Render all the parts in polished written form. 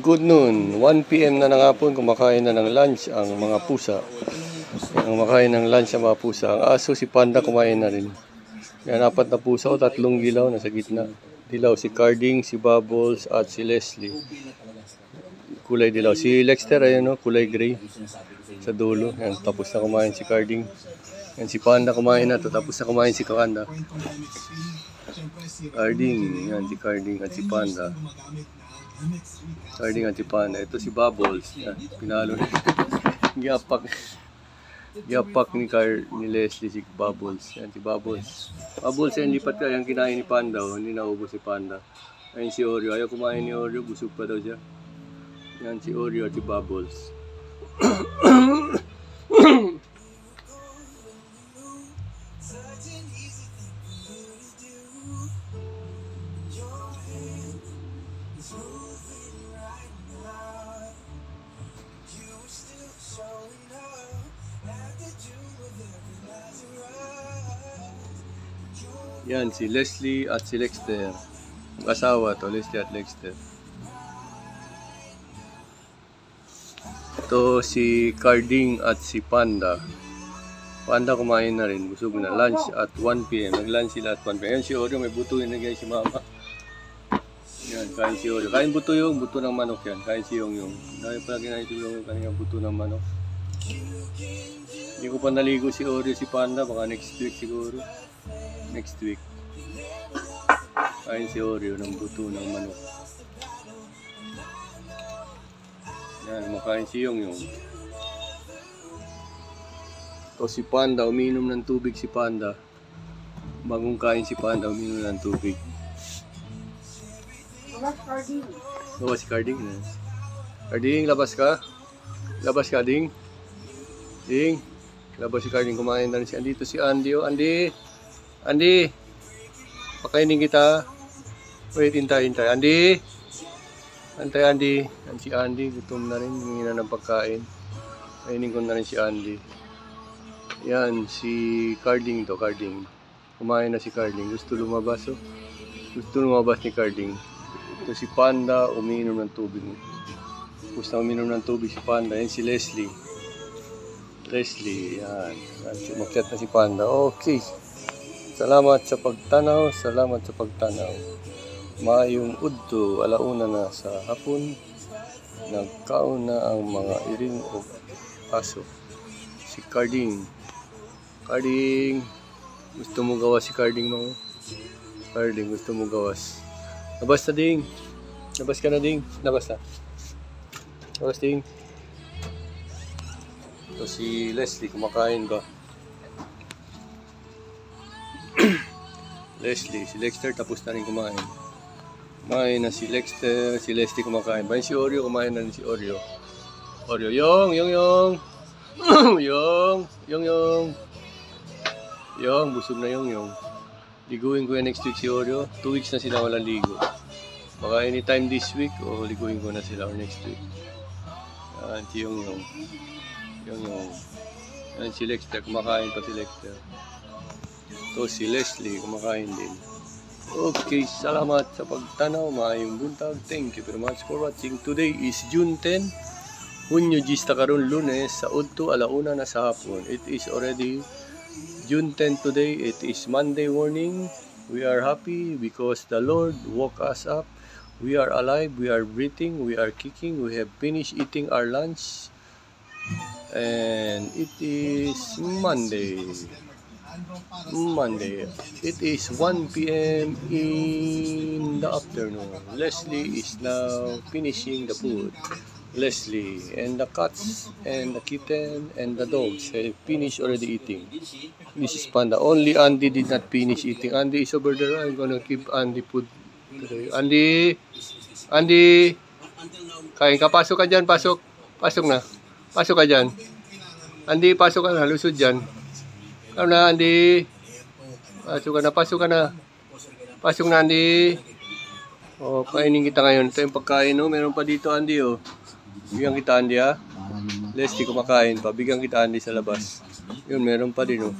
Good noon, 1 PM na ng hapon, kumakain na ng lunch ang mga pusa. Ang makain ng lunch ang mga pusa. Ang aso, si Panda, kumain na rin. Yan, 4 na pusa o 3 dilaw nasa gitna. Dilaw, si Carding, si Bubbles, at si Leslie. Kulay dilaw. Si Lexter, ayan o, kulay gray. Sa dulo. Yan, tapos na kumain si Carding. Yan, si Panda kumain na to. Tapos na kumain si Panda. Carding, yan si Carding at si Panda. Carding at si Panda. Ito si Bubbles. Yan, pinalo na. Giyapak ni Leslie si Bubbles. Yan si Bubbles. Bubbles yan, lipat ka. Yan kinain ni Panda. Oh. Hindi naubos si Panda. Ayun si Oreo. Ayaw kumain ni Oreo. Busog pa daw siya. Yan si Oreo at si Bubbles. Yan si Leslie at si Lexter. Ang asawa to, Leslie at Lexter. Ito si Carding at si Panda. Panda kumain na rin, busog na. Lunch at 1 PM. Nag-lunch sila at 1 PM. Yan si Oreo, may buto yun na guys si mama. Yan, kain si Oreo. Kain buto yung, buto ng manok yan. Kain si Yung. Dahil pala kinain si Yung kanina buto ng manok. Hindi ko pa naligo si Oreo, si Panda. Baka next week siguro. Next week. Kain si Oreo ng buto ng manok. Yan, makain si Yung. Ito si Panda, uminom ng tubig si Panda. Bagong kain si Panda, uminom ng tubig. Labas si Carding na. Carding, labas ka? Labas ka, Ding? Ding? Labas si Carding, kumain na rin si Andito si Andy. Oh, Andy! Andy! Pakainin kita. Wait, hintay. Andy! Antay, Andy. Yan si Andy, gutom na rin. Humingi na ng pagkain. Kainin ko na rin si Andy. Yan, si Carding to, Carding. Kumain na si Carding. Gusto lumabas, oh. Gusto lumabas ni Carding. Ito si Panda, umiinom ng tubig. Gusto umiinom ng tubig si Panda. Yan si Leslie. Leslie, yan. Umakyat na si Panda. Okay. Salamat sa pagtanaw, salamat sa pagtanaw. Maayong udto, alauna na sa hapon. Nagkaon na ang mga iring o aso. Si Carding. Carding, gusto mo gawas si Carding mo? Carding, gusto mo gawas. Labas na, Ding. Labas ka na, Ding. Labas na. Labas, Ding. Ito si Leslie, kumakain ba? Leslie, si Lexter tapos na rin kumain. Kumain na si Lexter, si Leslie kumakain. Bayan si Oreo, kumain na rin si Oreo. Oreo, Yung. Yung, busog na Yung. Liguin ko yan next week si Oreo. 2 weeks na sila walang ligo. Baka anytime this week o liguin ko na sila or next week. Yan si Yung. Yan si Lexter, kumakain pa si Lexter. Ito si Leslie, kumakain din. Okay, salamat sa pagtanaw, maayong buntag. Thank you very much for watching. Today is June 10. Hunyo Gista karon Lunes sa udto alauna na sa hapon. It is already June 10 today. It is Monday morning. We are happy because the Lord woke us up. We are alive, we are breathing, we are kicking. We have finished eating our lunch. And it is Monday. It is 1 PM in the afternoon. Leslie is now finishing the food. Leslie and the cats and the kitten and the dogs have finished already eating. This is Panda. Only Andy did not finish eating. Andy is over there. I'm gonna keep Andy food today. Andy, kain ka. Pasok ka dyan. Pasok na. Pasok ka dyan. Andy, pasok ka na. Lusod dyan. Come na, Andy. Pasok ka na. Pasok na, Andy. O, kainin kita ngayon. Ito yung pagkain, no? Meron pa dito, Andy, oh. Bigyan kita, Andy, ha? Leslie, kumakain pa. Bigyan kita, Andy, sa labas. Yun, meron pa din, oh.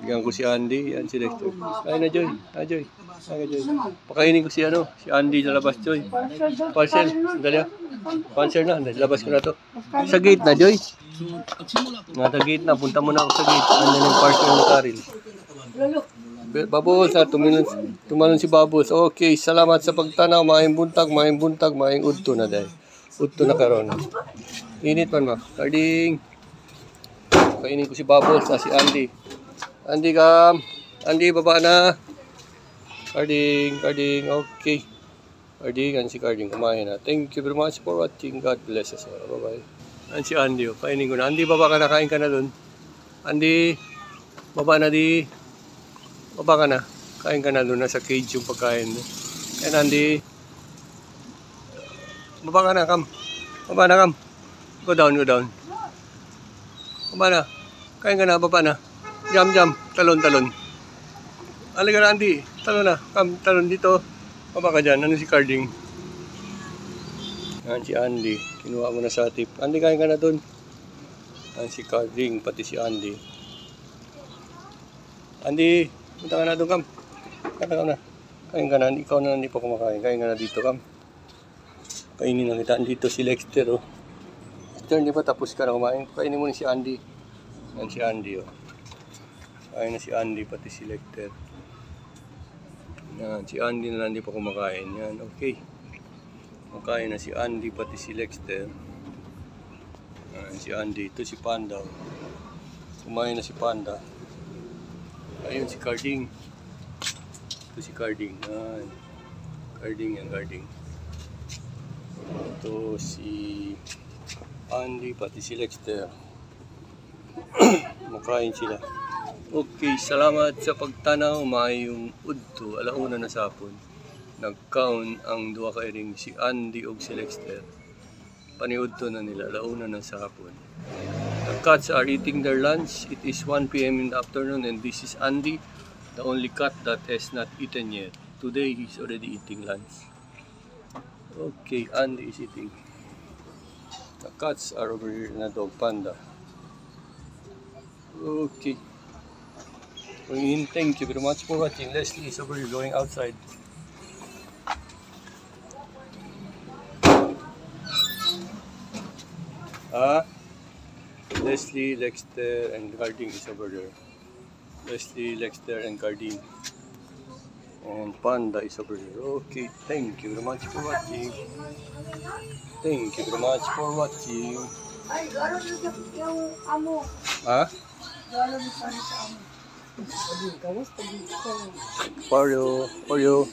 Bigyan ko si Andy. Yan si Dexter. Kain na, Joy. Joy. Kain, Joy. Pakainin ko si si Andy sa labas, Joy. Parcel. Sandali ah. Parcel na. Labas ko na to. Sa gate na, Joy. Nasa gate na. Punta mo na ako sa gate. Ano yung parcel na Karil. Babos ha. Tumalon si Babos. Okay. Salamat sa pagtanaw. Maayong buntag. Maayong udto na dahil. Udto na karon. Init man ma. Carding. Kainin ko si Babos na si Andy. Andy kam. Andy baba na. Carding. Okay. Carding. Si Carding kumain na. Thank you very much for watching. God bless us all. Bye bye. Yan si Andy. Kainin ko na. Andy baba ka na. Kain ka na dun. Andy. Baba na di. Baba ka na. Kain ka na dun. Nasa cage yung pagkain mo. Yan Andy. Baba ka na kam. Baba na kam. Go down. Baba na. Kain ka na. Baba na. Jam. Talon. Halika na, Andy. Talon na. Talon dito. Baba ka dyan. Ano si Carding? Yan si Andy. Kinuha mo na sa tip. Andy, kain ka na dun. Yan si Carding. Pati si Andy. Andy, punta ka na dun, kam. Kain ka na. Ikaw na hindi pa kumakain. Kain ka na dito, kam. Kainin na kita. Dito si Lexter, oh. Lexter, hindi pa tapos ka na kumain. Kainin mo ni si Andy. Yan si Andy, oh. Kain na si Andy, pati si Lexter. Yan, si Andy na lang hindi pa kumakain. Yan, okay. Kumakain na si Andy, pati si Lexter. Yan, si Andy. Ito si Panda. Kumain na si Panda. Ayun si Carding. Ito si Carding. Yan. Carding. Ito si Andy, pati si Lexter. Makain sila. Okay, salamat sa pagtanaw. Mayong udto, alauna na sapon. Nag-count ang duha ka iring si Andy o si Lexter. Paniudto na nila, alauna na sapon. The cats are eating their lunch. It is 1 p.m. in the afternoon and this is Andy, the only cat that has not eaten yet. Today he's already eating lunch. Okay, Andy is eating. The cats are over here in a dog Panda. Okay. Thank you very much for watching. Leslie is over here going outside. Leslie, Lexter, and Carding is over there. Leslie, Lexter, and Carding. And Panda is over here. Okay, thank you very much for watching. Thank you very much for watching. Ay, gano'n yung amo. Ha? Gano'n yung amo. Oreo.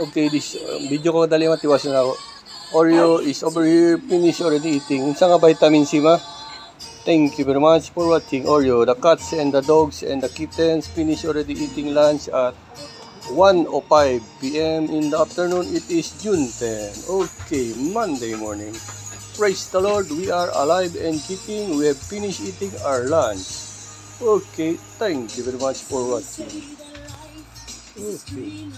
Okay, this video ko dali matiwas na ako. Oreo is over here, finished already eating. Unsa nga vitamin C ma? Thank you very much for watching Oreo. The cats and the dogs and the kittens finished already eating lunch at 1:05 p.m. in the afternoon. It is June 10. Okay, Monday morning. Praise the Lord, we are alive and kicking. We have finished eating our lunch. Okay, thank you very much for watching. Okay.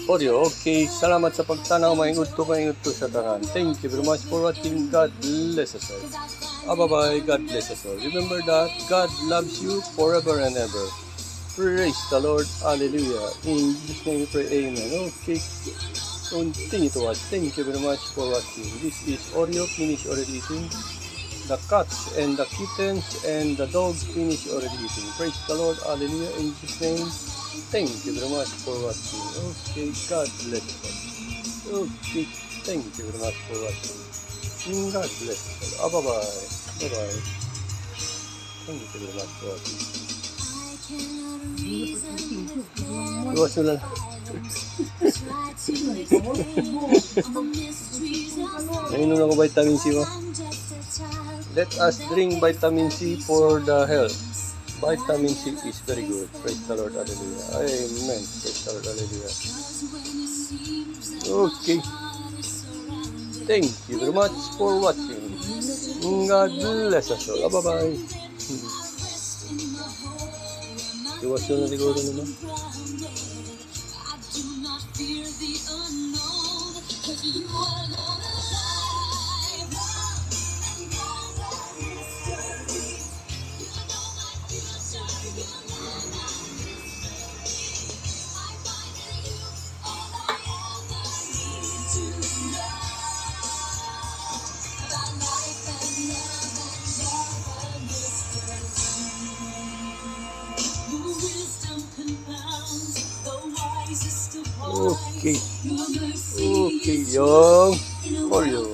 Oreo, okay. Salamat sa pagtanaw. Maingot to sa tanan. Thank you very much for watching. God bless us all. Bye-bye. God bless us all. Remember that God loves you forever and ever. Praise the Lord. Hallelujah. In Jesus' name we pray. Amen. Okay. Continue to watch. Thank you very much for watching. This is Oreo. Finish already eating. The cats and the kittens and the dogs finish already eating. Praise the Lord. Hallelujah. In Jesus' name. Thank you very much for watching. Okay. God bless you. Okay. Thank you very much for watching. God bless you. Bye-bye. Bye-bye. Thank you very much for watching. Iwas mo lang. Nainom ako vitamin C mo. Let us drink vitamin C for the health. Vitamin C is very good. Praise the Lord. Hallelujah. Amen. Praise the Lord. Hallelujah. Okay. Thank you very much for watching. God bless us all. Bye-bye. Iwas yun na siguro naman. Okay. Okay, yung for you.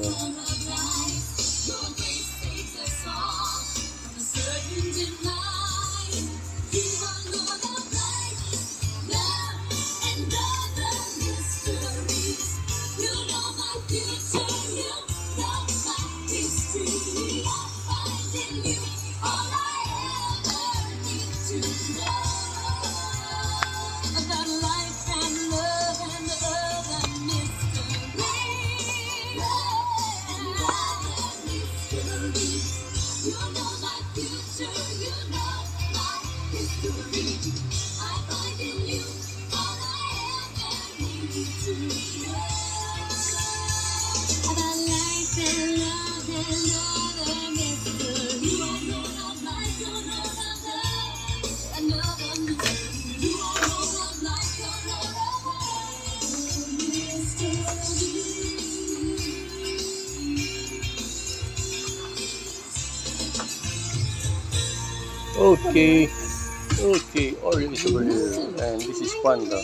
Okay. Okay, Oreo is over here. And this is Panda.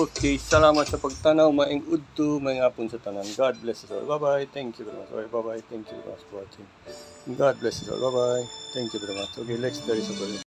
Okay, salamat sa pagtanaw. Maing udto, may ngapon sa tanan. God bless us all. Bye-bye. Thank you very much. Okay, bye-bye. Thank you very much for watching. God bless us all. Bye-bye. Thank you very much. Okay, next there is over here.